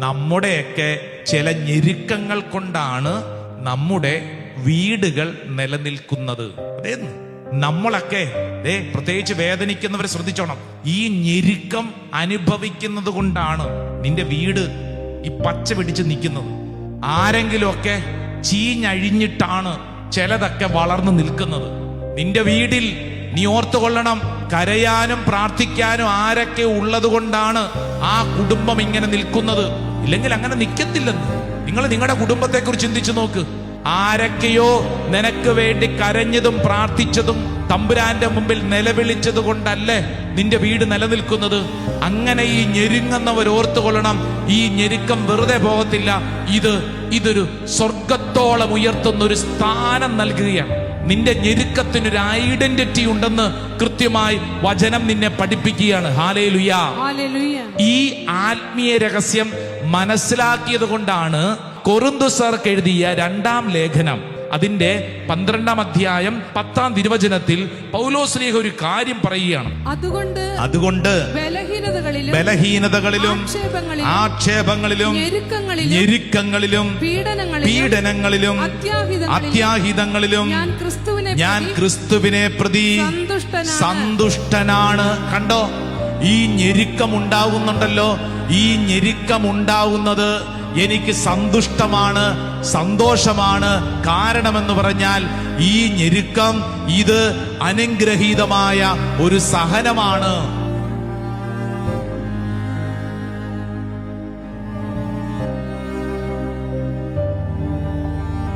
നമ്മുടെയൊക്കെ ചില ഞെരുക്കങ്ങൾ കൊണ്ടാണ് നമ്മുടെ വീടുകൾ നിലനിൽക്കുന്നത്. അതേ നമ്മളൊക്കെ പ്രത്യേകിച്ച് വേദനിക്കുന്നവരെ ശ്രദ്ധിച്ചോണം. ഈ ഞെരുക്കം അനുഭവിക്കുന്നത് കൊണ്ടാണ് നിന്റെ വീട് ഈ പച്ച പിടിച്ച് നിൽക്കുന്നത്. ആരെങ്കിലും ഒക്കെ ചീഞ്ഞഴിഞ്ഞിട്ടാണ് ചിലതൊക്കെ വളർന്നു നിൽക്കുന്നത്. നിന്റെ വീട്ടിൽ നീ ഓർത്തുകൊള്ളണം, കരയാനും പ്രാർത്ഥിക്കാനും ആരൊക്കെ ഉള്ളത് കൊണ്ടാണ് ആ കുടുംബം ഇങ്ങനെ നിൽക്കുന്നത്. ഇല്ലെങ്കിൽ അങ്ങനെ നിൽക്കത്തില്ലെന്ന്. നിങ്ങൾ നിങ്ങളുടെ കുടുംബത്തെ കുറിച്ച് ചിന്തിച്ചു നോക്ക്. ആരൊക്കെയോ നിനക്ക് വേണ്ടി കരഞ്ഞതും പ്രാർത്ഥിച്ചതും തമ്പുരാന്റെ മുമ്പിൽ നിലവിളിച്ചത് കൊണ്ടല്ലേ നിന്റെ വീട് നിലനിൽക്കുന്നത്. അങ്ങനെ ഈ ഞെരുങ്ങുന്നവർ ഓർത്തുകൊള്ളണം, ഈ ഞെരുക്കം വെറുതെ പോകത്തില്ല. ഇതൊരു സ്വർഗത്തോളം ഉയർത്തുന്ന ഒരു സ്ഥാനം നൽകുകയാണ്. നിന്റെ ഞെരുക്കത്തിനൊരു ഐഡന്റിറ്റി ഉണ്ടെന്ന് കൃത്യമായി വചനം നിന്നെ പഠിപ്പിക്കുകയാണ്. ഹല്ലേലൂയ. ഈ ആത്മീയ രഹസ്യം മനസ്സിലാക്കിയത് കൊണ്ടാണ് കൊറിന്തോസ്യർക്ക് എഴുതിയ 2-ാം ലേഖനം അതിന്റെ 12-ാം അധ്യായം 10-ാം തിരുവചനത്തിൽ പൗലോസ്ലീഹ ഒരു കാര്യം പറയുകയാണ്. അതുകൊണ്ട് ബലഹീനതകളിലും ആക്ഷേപങ്ങളിലും ഞെരുക്കങ്ങളിലും പീഡനങ്ങളിലും അത്യാഹിതങ്ങളിലും ഞാൻ ക്രിസ്തുവിനെ പ്രതി സന്തുഷ്ടനാണ്. കണ്ടോ, ഈ ഞെരുക്കം ഉണ്ടാകുന്നുണ്ടല്ലോ. ഈ ഞെരുക്കം ഉണ്ടാകുന്നത് എനിക്ക് സന്തുഷ്ടമാണ്, സന്തോഷമാണ്. കാരണമെന്ന് പറഞ്ഞാൽ ഈ ഞെരുക്കം ഇത് അനുഗ്രഹീതമായ ഒരു സഹനമാണ്.